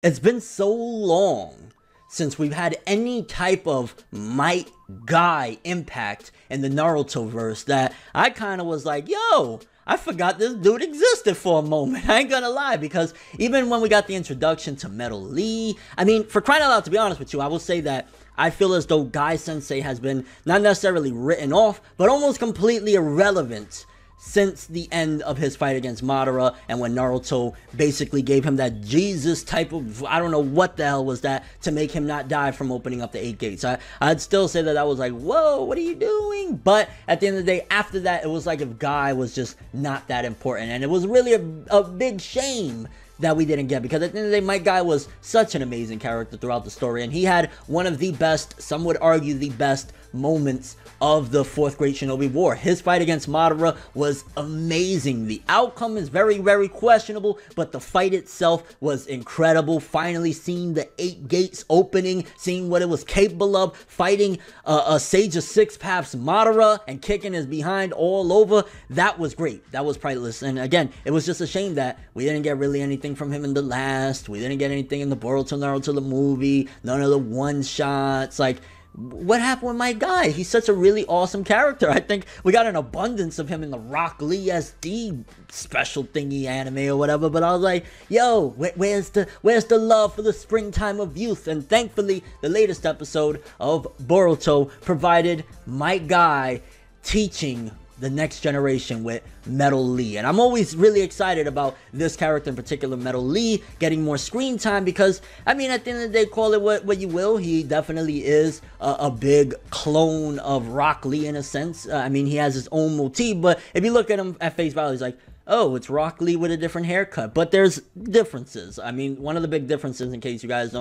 It's been so long since we've had any type of Might Guy impact in the Naruto verse that I kind of was like, yo, I forgot this dude existed for a moment. I ain't gonna lie, because even when we got the introduction to Metal Lee, I mean, for crying out loud, to be honest with you, I will say that I feel as though Guy Sensei has been not necessarily written off, but almost completely irrelevant since the end of his fight against Madara, and when Naruto basically gave him that Jesus type of, I don't know what the hell was that, to make him not die from opening up the 8 gates. I'd still say that I was like, whoa, what are you doing? But at the end of the day, after that, it was like if Guy was just not that important, and it was really a big shame that we didn't get, because at the end of the day, Might Guy was such an amazing character throughout the story, and he had one of the best, some would argue the best moments of the Fourth Great Shinobi War. His fight against Madara was amazing. The outcome is very, very questionable, but the fight itself was incredible. Finally seeing the 8 gates opening, seeing what it was capable of, fighting a Sage of Six Paths Madara and kicking his behind all over. That was great. That was priceless. And again, it was just a shame that we didn't get really anything from him in the last. We didn't get anything in the Boruto Naruto the movie. None of the one-shots. Like, what happened with my guy? He's such a really awesome character. I think we got an abundance of him in the Rock Lee SD special thingy anime or whatever, but I was like, yo, where's the love for the springtime of youth? And thankfully, the latest episode of Boruto provided my guy teaching the next generation with Metal Lee. And I'm always really excited about this character in particular, Metal Lee, getting more screen time, because, I mean, at the end of the day, call it what you will, he definitely is a big clone of Rock Lee in a sense. I mean, he has his own motif, but if you look at him at face value, he's like, oh, it's Rock Lee with a different haircut. But there's differences. I mean, one of the big differences, in case you guys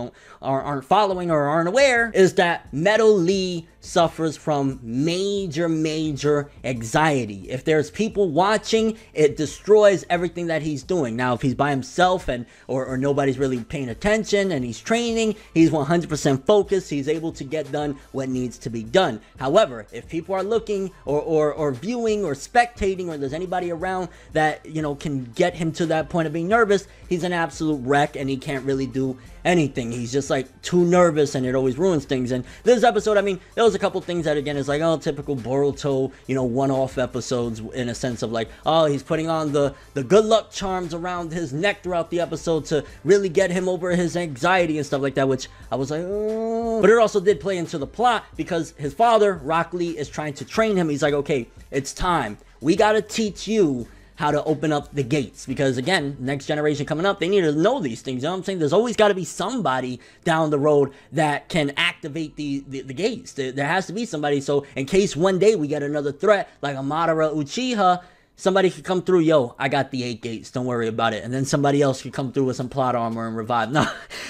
aren't following or aren't aware, is that Metal Lee suffers from major anxiety. If there's people watching, it destroys everything that he's doing. Now, if he's by himself and or nobody's really paying attention and he's training, he's 100% focused. He's able to get done what needs to be done. However, if people are looking or viewing or spectating, or there's anybody around that, you know, can get him to that point of being nervous, he's an absolute wreck and he can't really do anything. He's just like too nervous, and it always ruins things. And this episode, I mean, there was a couple things that again is like, oh, typical Boruto, you know, one-off episodes, in a sense of like, oh, he's putting on the good luck charms around his neck throughout the episode to really get him over his anxiety and stuff like that, which I was like, oh. But it also did play into the plot, because his father, Rock Lee, is trying to train him. He's like, okay, it's time. We gotta teach you how to open up the gates, because again, next generation coming up, they need to know these things. You know what I'm saying? There's always got to be somebody down the road that can activate the gates. There has to be somebody, so in case one day we get another threat like a Madara Uchiha, somebody could come through, yo, I got the 8 gates, don't worry about it. And then somebody else could come through with some plot armor and revive. No,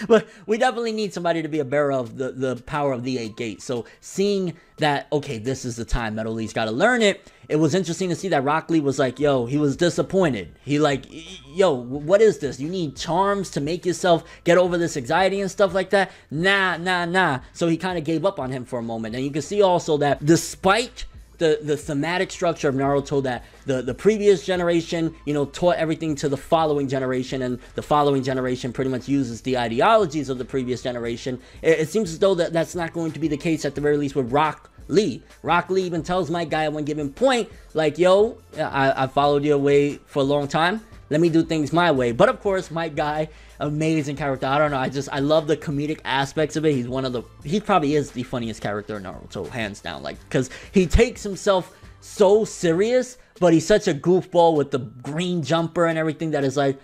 but we definitely need somebody to be a bearer of the power of the 8 gates. So seeing that, okay, this is the time Metal Lee's got to learn it, it was interesting to see that Rock Lee was like, yo, he was disappointed. He like, yo, what is this? You need charms to make yourself get over this anxiety and stuff like that? Nah. So he kind of gave up on him for a moment. And you can see also that despite the thematic structure of Naruto, that the previous generation, you know, taught everything to the following generation, and the following generation pretty much uses the ideologies of the previous generation. It seems as though that's not going to be the case, at the very least, with Rock Lee. Rock Lee even tells my guy at one given point, like, yo, I followed your way for a long time. Let me do things my way. But of course, my guy, amazing character. I don't know. I love the comedic aspects of it. He probably is the funniest character in Naruto, hands down. Like, because he takes himself so serious, but he's such a goofball with the green jumper and everything that is like,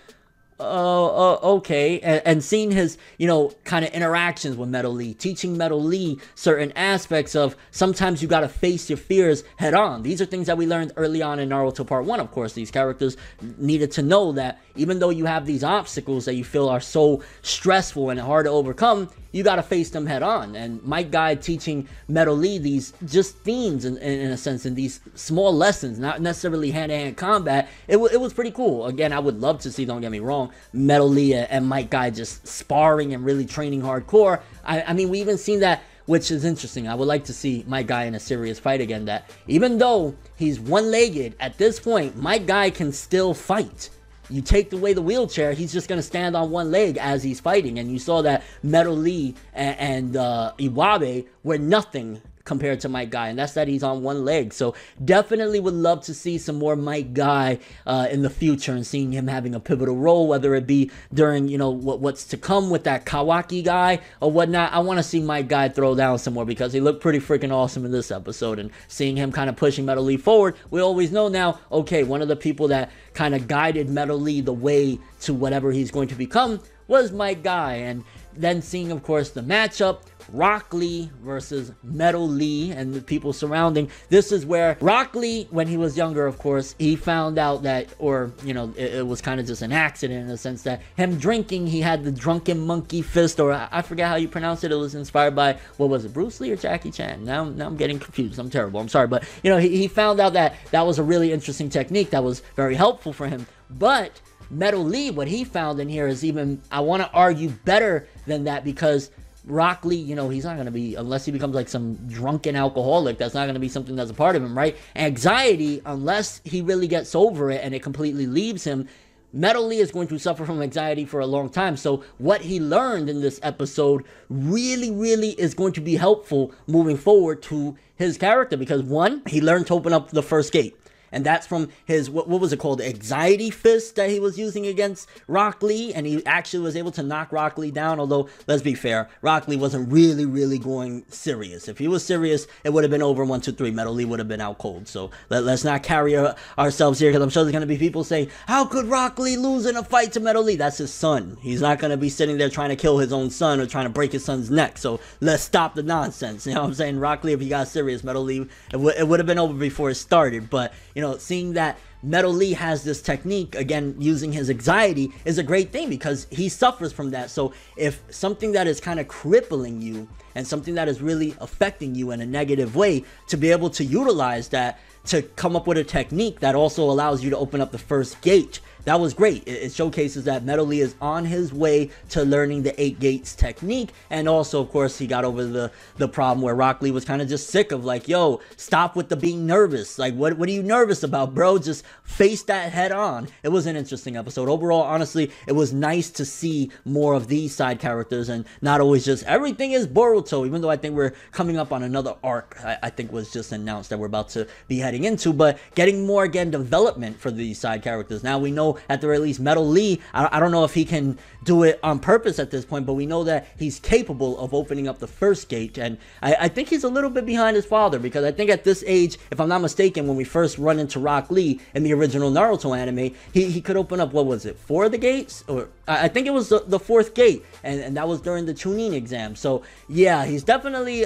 okay. And seeing his, you know, kind of interactions with Metal Lee, teaching Metal Lee certain aspects of sometimes you gotta face your fears head on. These are things that we learned early on in Naruto Part 1, of course. These characters needed to know that even though you have these obstacles that you feel are so stressful and hard to overcome, you gotta face them head on. And Might Guy teaching Metal Lee these just themes in a sense, in these small lessons, not necessarily hand-to-hand combat, it was pretty cool. Again, I would love to see, don't get me wrong, Metal Lee and Might Guy just sparring and really training hardcore. I mean, we even seen that, which is interesting. I would like to see Might Guy in a serious fight again, that even though he's one-legged, at this point, Might Guy can still fight. you take away the wheelchair, he's just going to stand on one leg as he's fighting. And you saw that Metal Lee and Iwabe were nothing compared to Mike Guy, and that's that he's on one leg. So definitely would love to see some more Mike Guy in the future, and seeing him having a pivotal role, whether it be during, you know, what's to come with that Kawaki guy or whatnot. I want to see Mike Guy throw down some more, because he looked pretty freaking awesome in this episode, and seeing him kind of pushing Metal Lee forward, we always know now, okay, one of the people that kind of guided Metal Lee the way to whatever he's going to become was Mike Guy. And then seeing, of course, the matchup, Rock Lee versus Metal Lee and the people surrounding. This is where Rock Lee, when he was younger, of course, he found out that, or, you know, it was kind of just an accident in the sense that him drinking, he had the drunken monkey fist, or I forget how you pronounce it. It was inspired by, what was it, Bruce Lee or Jackie Chan? Now I'm getting confused. I'm terrible. I'm sorry. But, you know, he found out that that was a really interesting technique that was very helpful for him. But Metal Lee, what he found in here is even, I want to argue, better than that, because Rock Lee, you know, he's not going to be, unless he becomes like some drunken alcoholic, that's not going to be something that's a part of him, right? Anxiety, unless he really gets over it and it completely leaves him, Metal Lee is going to suffer from anxiety for a long time. So what he learned in this episode really is going to be helpful moving forward to his character, because one, he learned to open up the first gate. And that's from his, what was it called, anxiety fist that he was using against Rock Lee. And he actually was able to knock Rock Lee down. Although, let's be fair, Rock Lee wasn't really going serious. If he was serious, it would have been over 1, 2, 3. Metal Lee would have been out cold. So let's not carry ourselves here, because I'm sure there's going to be people saying, how could Rock Lee lose in a fight to Metal Lee? That's his son. He's not going to be sitting there trying to kill his own son or trying to break his son's neck. So let's stop the nonsense. You know what I'm saying? Rock Lee, if he got serious, Metal Lee, it would have been over before it started. But, you know, seeing that Metal Lee has this technique, again, using his anxiety, is a great thing, because he suffers from that. So if something that is kind of crippling you and something that is really affecting you in a negative way, to be able to utilize that to come up with a technique that also allows you to open up the first gate, that was great. It showcases that Metal Lee is on his way to learning the 8 gates technique. And also, of course, he got over the problem where Rock Lee was kind of just sick of, like, yo, stop with the being nervous. Like, what are you nervous about, bro? Just face that head on. It was an interesting episode. Overall, honestly, it was nice to see more of these side characters and not always just everything is Boruto, even though I think we're coming up on another arc, I think was just announced that we're about to be heading into. But getting more, again, development for these side characters. Now we know at the very least Metal Lee, I don't know if he can do it on purpose at this point, but we know that he's capable of opening up the first gate. And I think he's a little bit behind his father, because I think at this age, if I'm not mistaken, when we first run into Rock Lee in the original Naruto anime, he could open up, what was it, 4 of the gates? Or I think it was the 4th gate, and that was during the Chunin exam. So yeah, he's definitely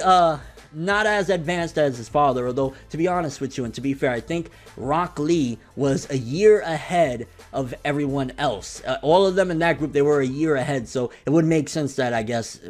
not as advanced as his father, although, to be honest with you, and to be fair, I think Rock Lee was a year ahead of everyone else. All of them in that group, they were a year ahead, so it would make sense that, I guess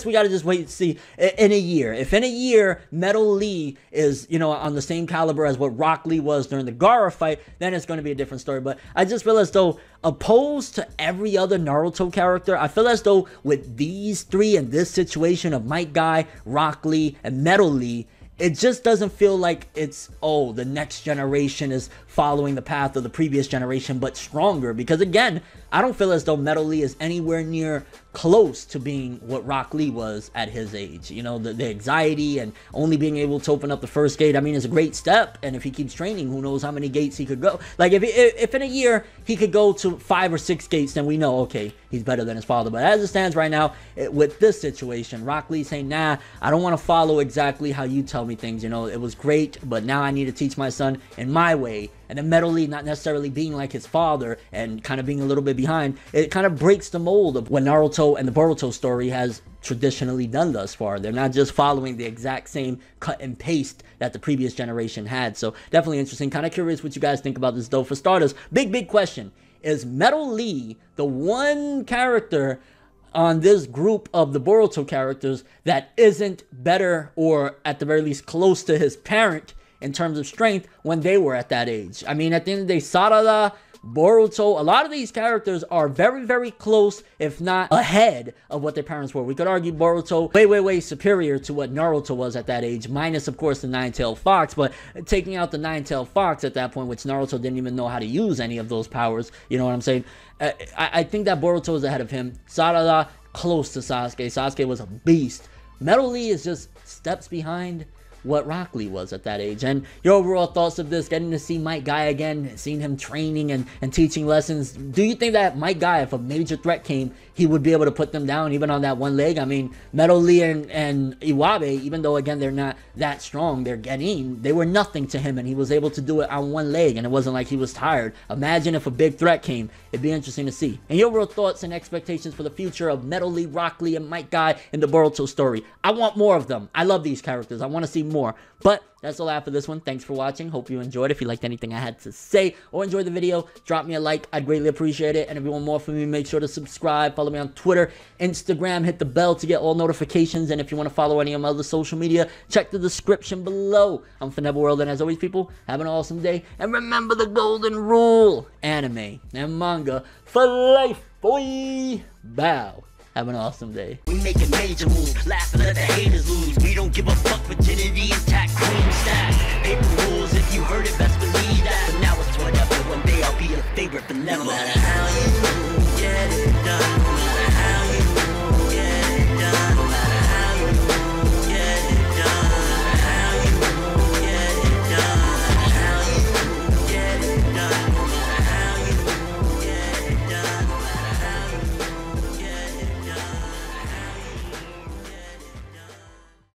we gotta just wait and see in a year. If in a year, Metal Lee is, you know, on the same caliber as what Rock Lee was during the Gaara fight, then it's gonna be a different story. But I just feel as though, opposed to every other Naruto character, I feel as though with these 3 in this situation of Might Guy, Rock Lee, and Metal Lee, it just doesn't feel like it's, oh, the next generation is following the path of the previous generation, but stronger. Because again, I don't feel as though Metal Lee is anywhere near close to being what Rock Lee was at his age. You know, the anxiety and only being able to open up the first gate, I mean, is a great step. And if he keeps training, who knows how many gates he could go. Like, if in a year he could go to 5 or 6 gates, then we know, okay, he's better than his father. But as it stands right now, with this situation, Rock Lee saying, nah, I don't want to follow exactly how you tell me things. You know, it was great, but now I need to teach my son in my way. And then Metal Lee not necessarily being like his father and kind of being a little bit behind, it kind of breaks the mold of what Naruto and the Boruto story has traditionally done thus far. They're not just following the exact same cut and paste that the previous generation had. So definitely interesting. Kind of curious what you guys think about this, though. For starters, big question. Is Metal Lee the one character on this group of the Boruto characters that isn't better, or at the very least close to his parent in terms of strength when they were at that age? I mean, at the end of the day, Sarada Boruto, a lot of these characters are very, very close, if not ahead of what their parents were. We could argue Boruto way superior to what Naruto was at that age, minus, of course, the Nine-Tailed Fox, but taking out the Nine-Tailed Fox at that point, which Naruto didn't even know how to use any of those powers, you know what I'm saying? I think that Boruto is ahead of him. Sarada, close to Sasuke. Sasuke was a beast. Metal Lee is just steps behind what Rock Lee was at that age. And your overall thoughts of this, getting to see Might Guy again, seeing him training and teaching lessons. Do you think that Might Guy, if a major threat came, he would be able to put them down even on that one leg? I mean, Metal Lee and Iwabe, even though again they're not that strong, they were nothing to him, and he was able to do it on one leg, and it wasn't like he was tired. Imagine if a big threat came. It'd be interesting to see. And your overall thoughts and expectations for the future of Metal Lee, Rock Lee, and Might Guy in the Boruto story. I want more of them. I love these characters. I want to see more. But that's all I have for this one. Thanks for watching. Hope you enjoyed. If you liked anything I had to say or enjoyed the video, drop me a like. I'd greatly appreciate it. And if you want more from me, make sure to subscribe. Follow me on Twitter, Instagram. Hit the bell to get all notifications. And if you want to follow any of my other social media, check the description below. I'm ForneverWorld, and as always, people, have an awesome day. And remember the golden rule: anime and manga for life, boy. Bow. Have an awesome day. We making major moves, laugh and let the haters lose. We don't give a fuck, virginity intact, clean stack. Paper rules if you heard it.